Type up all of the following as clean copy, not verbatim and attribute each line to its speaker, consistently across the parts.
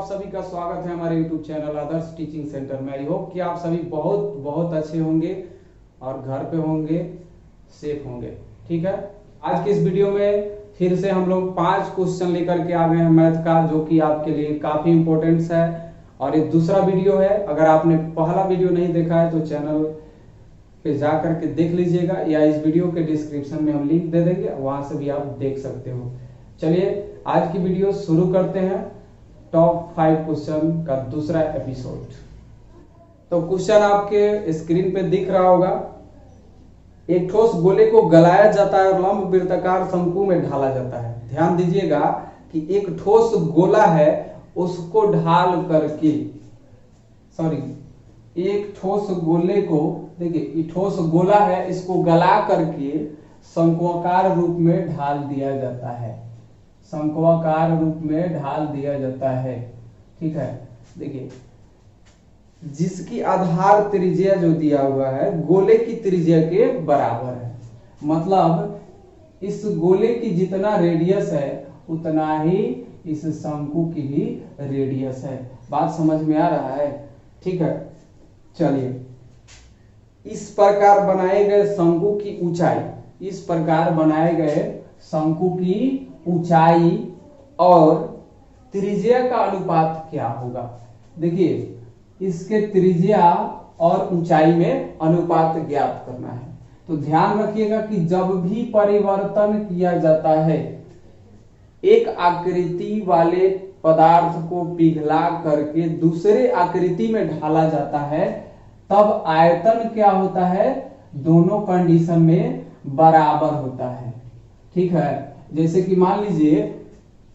Speaker 1: सभी का स्वागत है हमारे YouTube चैनल आदर्श टीचिंग सेंटर में। आई होप कि आप सभी बहुत बहुत अच्छे होंगे और घर पे होंगे, सेफ होंगे। ठीक है, आज की इस वीडियो में फिर से हम लोग 5 क्वेश्चन लेकर के आ गए हैं मैथ का, जो कि आपके लिए काफी इंपॉर्टेंट है। और ये दूसरा वीडियो है। अगर आपने पहला वीडियो नहीं देखा है तो चैनल पे जा करके देख लीजिएगा, या इस वीडियो के डिस्क्रिप्शन में हम लिंक दे देंगे, वहां से भी आप देख सकते हो। चलिए आज की वीडियो शुरू करते हैं। टॉप 5 क्वेश्चन का दूसरा एपिसोड। तो क्वेश्चन आपके स्क्रीन पे दिख रहा होगा। एक ठोस गोले को गलाया जाता है और लंब वृत्ताकार शंकु में ढाला जाता है। ध्यान दीजिएगा कि एक ठोस गोला है, उसको ढाल करके, एक ठोस गोले को, देखिए ठोस गोला है, इसको गला करके शंक्वाकार रूप में ढाल दिया जाता है। शंक्वाकार रूप में ढाल दिया जाता है। ठीक है, देखिए जिसकी आधार त्रिज्या जो दिया हुआ है गोले की त्रिज्या के बराबर है। मतलब इस गोले की जितना रेडियस है उतना ही इस शंकु की भी रेडियस है। बात समझ में आ रहा है? ठीक है, चलिए इस प्रकार बनाए गए शंकु की ऊंचाई, इस प्रकार बनाए गए शंकु की ऊंचाई और त्रिज्या का अनुपात क्या होगा। देखिए इसके त्रिज्या और ऊंचाई में अनुपात ज्ञात करना है। तो ध्यान रखिएगा कि जब भी परिवर्तन किया जाता है, एक आकृति वाले पदार्थ को पिघला करके दूसरे आकृति में ढाला जाता है, तब आयतन क्या होता है, दोनों कंडीशन में बराबर होता है। ठीक है, जैसे कि मान लीजिए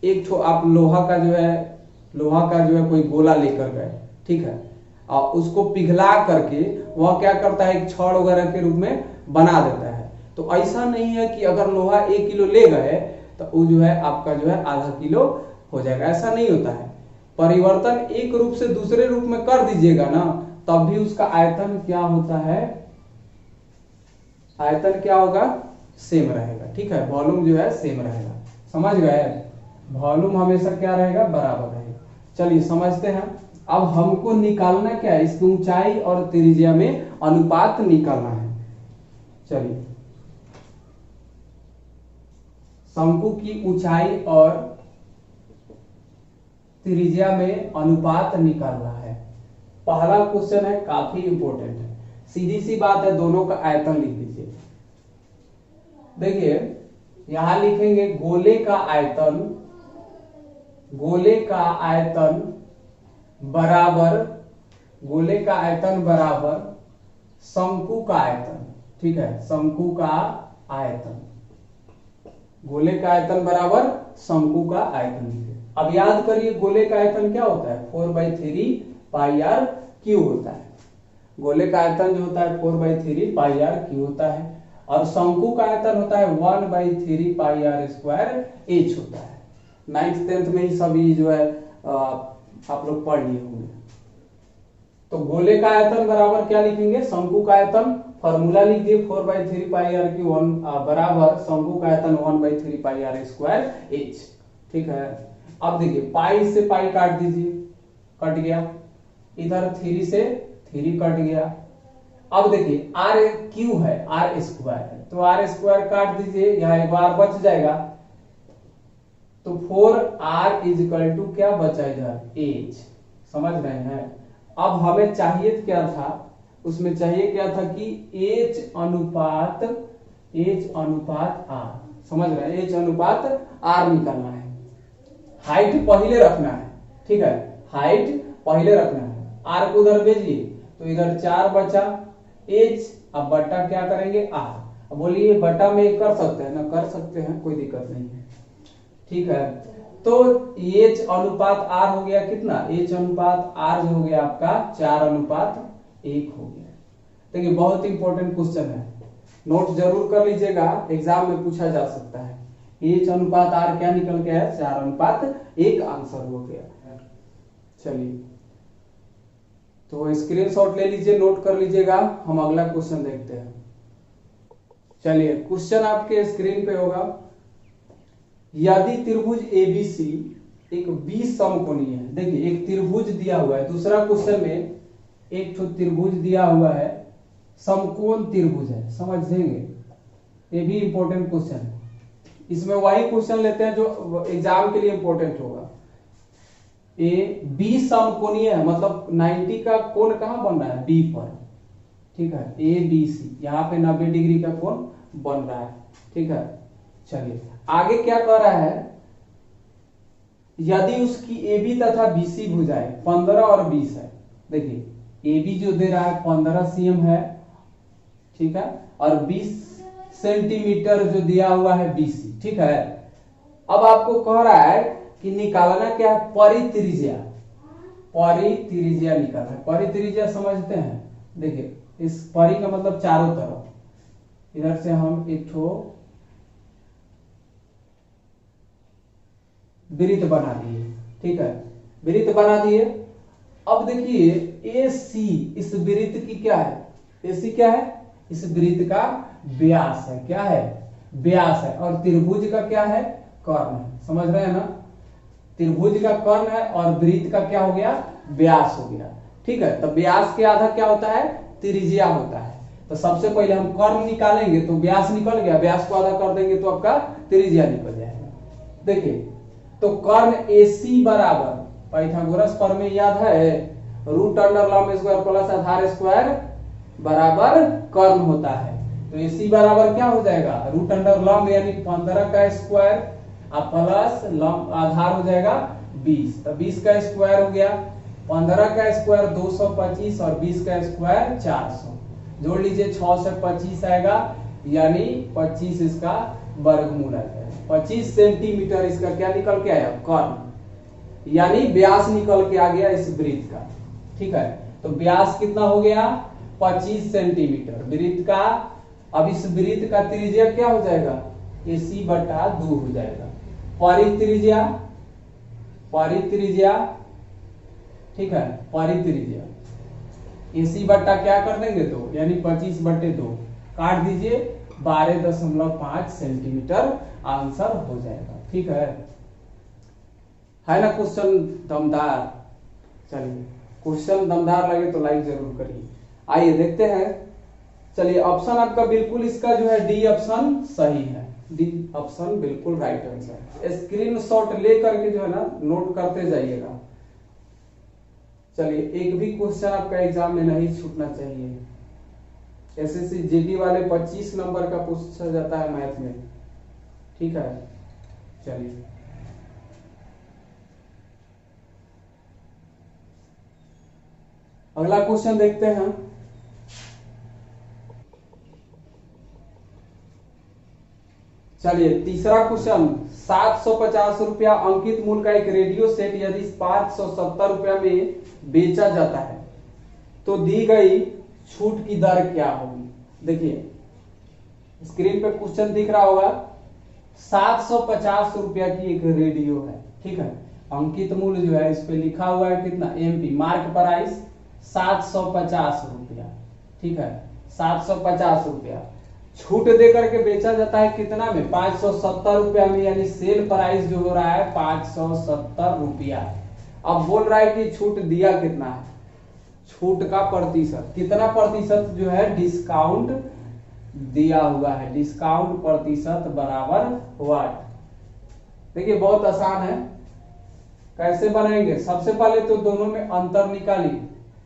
Speaker 1: एक आप लोहा का जो है कोई गोला लेकर गए, ठीक है, और उसको पिघला करके वह क्या करता है, एक छड़ वगैरह के रूप में बना देता है। तो ऐसा नहीं है कि अगर लोहा 1 किलो ले गए तो वो जो है आपका जो है आधा किलो हो जाएगा, ऐसा नहीं होता है। परिवर्तन एक रूप से दूसरे रूप में कर दीजिएगा ना, तब भी उसका आयतन क्या होता है, आयतन क्या होगा, सेम रहेगा। ठीक है, वॉल्यूम जो है सेम रहेगा। समझ गए? वॉल्यूम हमेशा क्या रहेगा, बराबर रहेगा। चलिए समझते हैं। अब हमको निकालना क्या है, इसकी ऊंचाई और त्रिज्या में अनुपात निकालना है। चलिए शंकु की ऊंचाई और त्रिज्या में अनुपात निकालना है। पहला क्वेश्चन है, काफी इंपॉर्टेंट है। सीधी सी बात है, दोनों का आयतन लिख लीजिए। देखिए यहां लिखेंगे गोले का आयतन बराबर, गोले का आयतन बराबर शंकु का आयतन। ठीक है, शंकु का आयतन, गोले का आयतन बराबर शंकु का आयतन लिखे। अब याद करिए गोले का आयतन क्या होता है, 4/3 पाई आर क्यू होता है। गोले का आयतन जो होता है 4/3 पाई आर क्यू होता है, और शंकु का आयतन होता है 1/3 पाई आर स्क्वायर एच होता है। 9th 10th में ही सभी जो है आप लोग पढ़ लिए होंगे। तो गोले का आयतन बराबर क्या लिखेंगे, शंकु का आयतन, फॉर्मूला लिख दिए 4/3 पाई आर की बराबर शंकु का आयतन 1/3 पाई आर स्क्वायर एच। ठीक है, अब देखिए पाई से पाई काट दीजिए, कट गया, इधर 3 से 3 कट गया। अब देखिए आर क्यू है, आर स्क्वायर है, तो आर स्क्वायर काट दीजिए, यहाँ एक बार बच जाएगा। तो 4r इजिकल टू क्या बचा इधर, h। समझ रहे हैं? अब हमें चाहिए क्या था, उसमें चाहिए क्या था कि h अनुपात r। समझ रहे हैं? h अनुपात r निकालना है। हाइट पहले रखना है। ठीक है, हाइट पहले रखना है। r को उधर भेजिए तो इधर 4 बचा, h अब बटा क्या करेंगे, r। अब बोलिए बटा में कर सकते हैं ना, कर सकते हैं, कोई दिक्कत नहीं है। ठीक है, तो h अनुपात r हो गया कितना, h अनुपात r जो हो गया आपका 4:1 हो गया। देखिए बहुत इंपॉर्टेंट क्वेश्चन है, नोट जरूर कर लीजिएगा, एग्जाम में पूछा जा सकता है। h अनुपात r क्या निकल गया है, 4:1 आंसर हो गया। चलिए तो स्क्रीनशॉट ले लीजिए, नोट कर लीजिएगा। हम अगला क्वेश्चन देखते हैं। चलिए क्वेश्चन आपके स्क्रीन पे होगा। यदि त्रिभुज एबीसी एक 20 समकोणीय है। देखिए एक त्रिभुज दिया हुआ है, दूसरा क्वेश्चन में एक तो त्रिभुज दिया हुआ है, समकोण त्रिभुज है, समझेंगे, ये भी इंपॉर्टेंट क्वेश्चन है। इसमें वही क्वेश्चन लेते हैं जो एग्जाम के लिए इंपॉर्टेंट होगा। ए बी समकोणीय है, मतलब 90 का कोण कहां बन रहा है, बी पर, ठीक है, ए बी सी, यहाँ पे 90 डिग्री का कोण बन रहा है, ठीक है। चलिए आगे क्या कह रहा है, यदि उसकी ए बी तथा बी सी भुजाएं 15 और 20 है। देखिए ए बी जो दे रहा है 15 cm है, ठीक है, और 20 सेंटीमीटर जो दिया हुआ है BC, ठीक है। अब आपको कह रहा है कि निकालना क्या है, परित्रिज्या, परित्रिज्या निकालना है। परित्रिज्या समझते हैं, देखिए इस परि का मतलब चारों तरफ, इधर से हम एक ठो वृत्त बना दिए, ठीक है, वृत्त बना दिए। अब देखिए AC इस वृत्त की क्या है, AC क्या है, इस वृत्त का व्यास है, क्या है, व्यास है, और त्रिभुज का क्या है, कर्ण है, समझ रहे हैं ना, त्रिभुज का कर्ण है और वृत्त का क्या हो गया, व्यास हो गया, ठीक है। तो व्यास के आधा क्या होता है, त्रिज्या होता है। तो सबसे पहले हम कर्ण निकालेंगे तो व्यास निकल गया, व्यास को आधा कर देंगे तो आपका त्रिज्या निकल जाएगा। देखिए तो कर्ण AC बराबर पाइथागोरस प्रमेय याद है, रूट अंडर लंब स्क्वायर प्लस आधार स्क्वायर बराबर कर्ण होता है। तो AC बराबर क्या हो जाएगा, रूट अंडर लंब यानी 15 का स्क्वायर प्लस लंब आधार हो जाएगा 20, तो 20 का स्क्वायर हो गया, 15 का स्क्वायर 225 और 20 का स्क्वायर 400, जोड़ लीजिए 6 से 25 आएगा, यानी 25 इसका वर्गमूल आ जाएगा। 25 सेंटीमीटर इसका क्या निकल के आया, कर्ण, यानी व्यास निकल के आ गया इस वृत्त का, ठीक है। तो व्यास कितना हो गया, 25 सेंटीमीटर वृत्त का। अब इस वृत्त का त्रिज्या क्या हो जाएगा, AC बटा 2 हो जाएगा। परित्रिज्या, परित्रिज्या, ठीक है, परित्रिज्या AC बट्टा क्या कर देंगे 2, यानी 25 बटे 2 काट दीजिए, 12.5 सेंटीमीटर आंसर हो जाएगा, ठीक है ना। क्वेश्चन दमदार, चलिए क्वेश्चन दमदार लगे तो लाइक जरूर करिए। आइए देखते हैं, चलिए ऑप्शन आपका बिल्कुल इसका जो है डी ऑप्शन सही है, डी ऑप्शन बिल्कुल राइट आंसर। स्क्रीनशॉट ले करके जो है ना नोट करते जाइएगा। चलिए एक भी क्वेश्चन आपका एग्जाम में नहीं छूटना चाहिए। SSC GD वाले 25 नंबर का पूछा जाता है मैथ में, ठीक है। चलिए अगला क्वेश्चन देखते हैं। चलिए तीसरा क्वेश्चन, 750 रुपया अंकित मूल्य का एक रेडियो सेट यदि 570 रुपया में बेचा जाता है तो दी गई छूट की दर क्या होगी। देखिए स्क्रीन पे क्वेश्चन दिख रहा होगा, 750 रुपया की एक रेडियो है, ठीक है। अंकित मूल्य जो है इस पे लिखा हुआ है कितना, MP मार्क प्राइस 750 रुपया, ठीक है, 750 रुपया। छूट दे करके बेचा जाता है कितना में, 570 रुपया में, यानी सेल प्राइस जो हो रहा है 570 रुपया। अब बोल रहा है कि छूट दिया कितना है, छूट का प्रतिशत, कितना प्रतिशत जो है डिस्काउंट दिया हुआ है, डिस्काउंट प्रतिशत बराबर व्हाट। देखिए बहुत आसान है, कैसे बनाएंगे, सबसे पहले तो दोनों में अंतर निकालिए,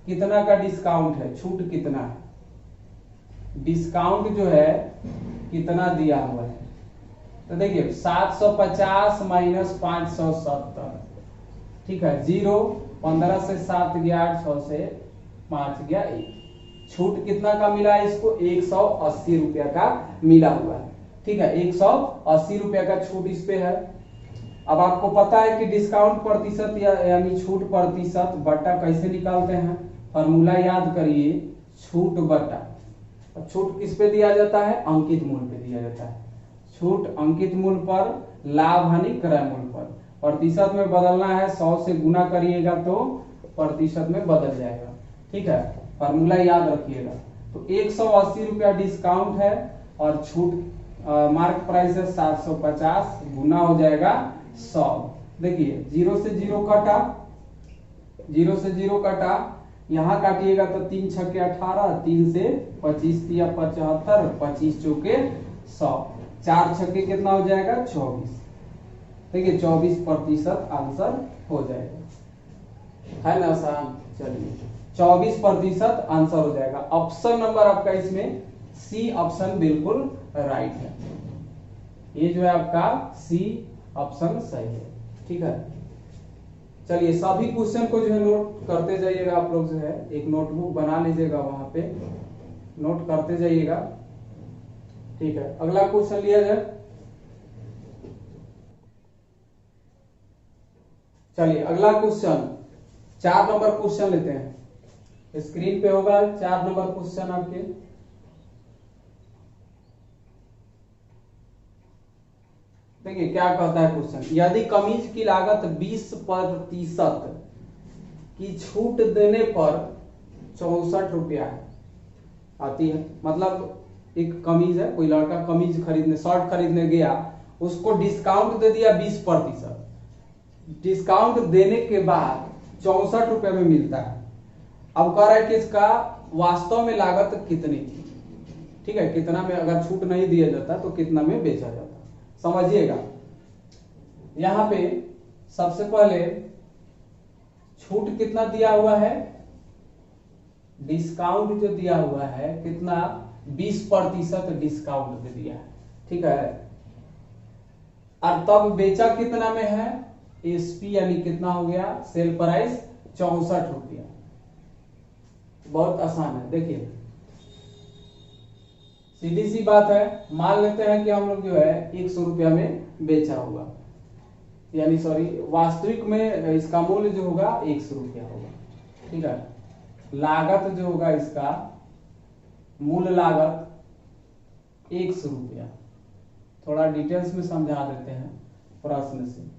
Speaker 1: कितना का डिस्काउंट है, छूट कितना है, डिस्काउंट जो है कितना दिया हुआ है। तो देखिए 750 माइनस 570, ठीक है, 0, 15 से 7 गया 8, 6 से 5 गया 1, छूट कितना का मिला है इसको, 180 रुपया का मिला हुआ है, ठीक है, 180 रुपया का छूट इस पे है। अब आपको पता है कि डिस्काउंट प्रतिशत यानी छूट प्रतिशत बट्टा कैसे निकालते हैं, फॉर्मूला याद करिए, छूट बट्टा, छूट किस पे दिया जाता है, अंकित मूल्य पे दिया जाता है। छूट अंकित मूल्य पर, लाभ हानि क्रय मूल्य पर, प्रतिशत में बदलना है, 100 से गुना करिएगा तो प्रतिशत में बदल जाएगा, ठीक है, फॉर्मूला याद रखिएगा। तो 180 रुपया डिस्काउंट है और छूट मार्क प्राइस है 750, गुना हो जाएगा 100, देखिए 0 से 0 कटा, 0 से 0 कटा, यहां काटिएगा तो 3 छक्के 18, 3 से 25 तिया 75, 25 चौके 100, 4 छक्के कितना हो जाएगा 24। देखिए 24% आंसर हो जाएगा, है ना आसान। चलिए 24% आंसर हो जाएगा। ऑप्शन नंबर आपका इसमें सी ऑप्शन बिल्कुल राइट है। ये जो है आपका सी ऑप्शन सही है, ठीक है। चलिए सभी क्वेश्चन को जो है नोट करते जाइएगा आप लोग, जो है एक नोटबुक बना लीजिएगा, वहां पे नोट करते जाइएगा, ठीक है। अगला क्वेश्चन लिया जाए। चलिए अगला क्वेश्चन 4 नंबर क्वेश्चन लेते हैं। स्क्रीन पे होगा 4 नंबर क्वेश्चन आपके। देखिए क्या कहता है क्वेश्चन, यदि कमीज की लागत 20% की छूट देने पर 64 रुपया है आती है। मतलब एक कमीज है, कोई लड़का कमीज खरीदने, शर्ट खरीदने गया, उसको डिस्काउंट दे दिया 20%। डिस्काउंट देने के बाद 64 रुपए में मिलता है। अब कह रहा है कि इसका वास्तव में लागत कितनी थी, ठीक है, कितना में, अगर छूट नहीं दिया जाता तो कितना में बेचा जाता। समझिएगा, यहां पे सबसे पहले छूट कितना दिया हुआ है, डिस्काउंट जो दिया हुआ है कितना, 20% डिस्काउंट दे दिया है, ठीक है। और तब बेचा कितना में है, एसपी यानी कितना हो गया, सेल प्राइस 64 रुपया। बहुत आसान है। देखिए सीधी सी बात है, मान लेते हैं कि हम लोग जो है 100 रुपया में बेचा होगा, यानी सॉरी वास्तविक में इसका मूल्य जो होगा 100 रुपया होगा, ठीक है। लागत जो होगा इसका, मूल लागत 100 रुपया। थोड़ा डिटेल्स में समझा देते हैं प्रश्न से।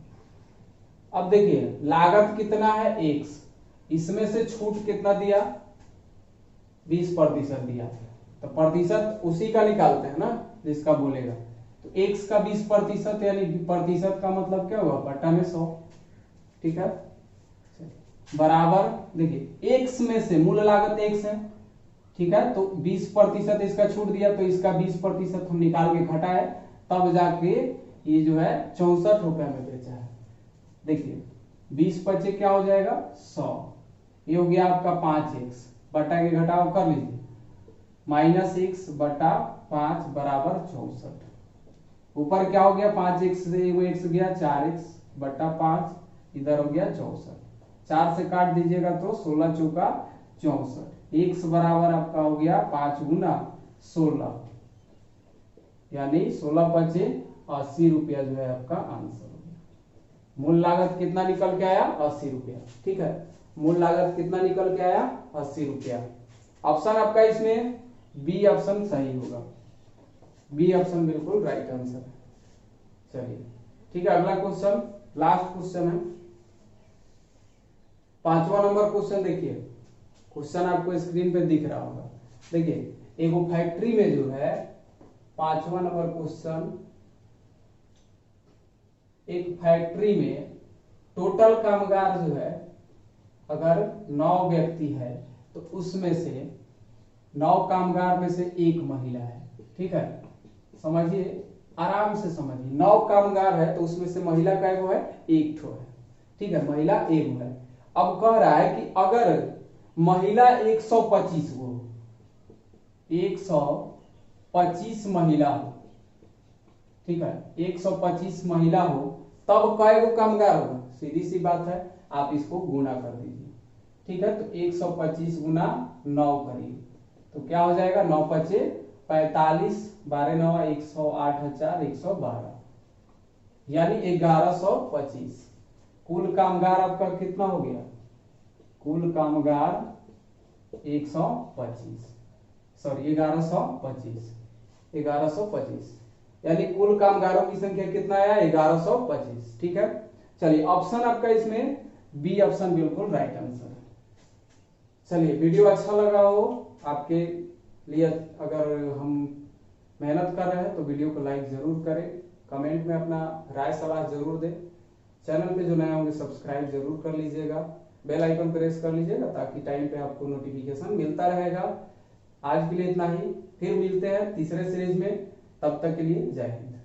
Speaker 1: अब देखिए लागत कितना है 100, इसमें से छूट कितना दिया, 20% दिया, तो प्रतिशत उसी का निकालते हैं ना जिसका बोलेगा। तो x का 20% यानी प्रतिशत का मतलब क्या हुआ, बटा में 100, ठीक है। बराबर देखिए x में से मूल लागत x है, ठीक है, तो 20% इसका छूट दिया, तो इसका 20% हम निकाल के घटाए, तब जाके ये जो है 64 रुपया में बेचा है। देखिए 20 पचे क्या हो जाएगा 100, ये हो गया आपका 5x, बटा के घटाओ कर लीजिए, -x बटा 5 बराबर 64। ऊपर क्या हो गया, 5x से वो x गया 4x बटा 5, इधर हो गया 64, 4 से काट दीजिएगा तो 16 चौका 64, x बराबर आपका हो गया 5 गुना 16, यानी 16 पचे 80 रुपया जो है आपका आंसर हो गया। मूल लागत कितना निकल के आया, 80 रुपया, ठीक है। मूल लागत कितना निकल के आया, 80 रुपया। ऑप्शन आपका इसमें बी ऑप्शन सही होगा, बी ऑप्शन बिल्कुल राइट आंसर है। चलिए ठीक है, अगला क्वेश्चन लास्ट क्वेश्चन है, 5वां नंबर क्वेश्चन। देखिए क्वेश्चन आपको स्क्रीन पे दिख रहा होगा। देखिए एक फैक्ट्री में जो है, 5वां नंबर क्वेश्चन, एक फैक्ट्री में टोटल कामगार जो है अगर 9 व्यक्ति है, तो उसमें से 9 कामगार में से 1 महिला है, ठीक है। समझिए, आराम से समझिए, 9 कामगार है तो उसमें से महिला का एगो है, 1 ठो है, ठीक है, महिला 1 है। अब कह रहा है कि अगर महिला 125 हो, 125 महिला हो, ठीक है, 125 महिला हो, तब कई गो कामगार होगा। सीधी सी बात है, आप इसको गुणा कर दीजिए, ठीक है। तो 125 गुना 9 करिए, तो क्या हो जाएगा, 9 पचे 45, 12 9 108,112, यानी 1125। कुल कामगार आपका कितना हो गया, कुल कामगार 125, सॉरी 1125, यानी कुल कामगारों की संख्या कितना आया, 1125, ठीक है। चलिए ऑप्शन आपका इसमें बी ऑप्शन बिल्कुल राइट आंसर है। चलिए वीडियो अच्छा लगा हो आपके लिए, अगर हम मेहनत कर रहे हैं तो वीडियो को लाइक जरूर करें, कमेंट में अपना राय सलाह जरूर दें। चैनल पे जो नए होंगे सब्सक्राइब जरूर कर लीजिएगा, बेल आइकन प्रेस कर लीजिएगा ताकि टाइम पे आपको नोटिफिकेशन मिलता रहेगा। आज के लिए इतना ही, फिर मिलते हैं तीसरे सीरीज में, तब तक के लिए जय हिंद।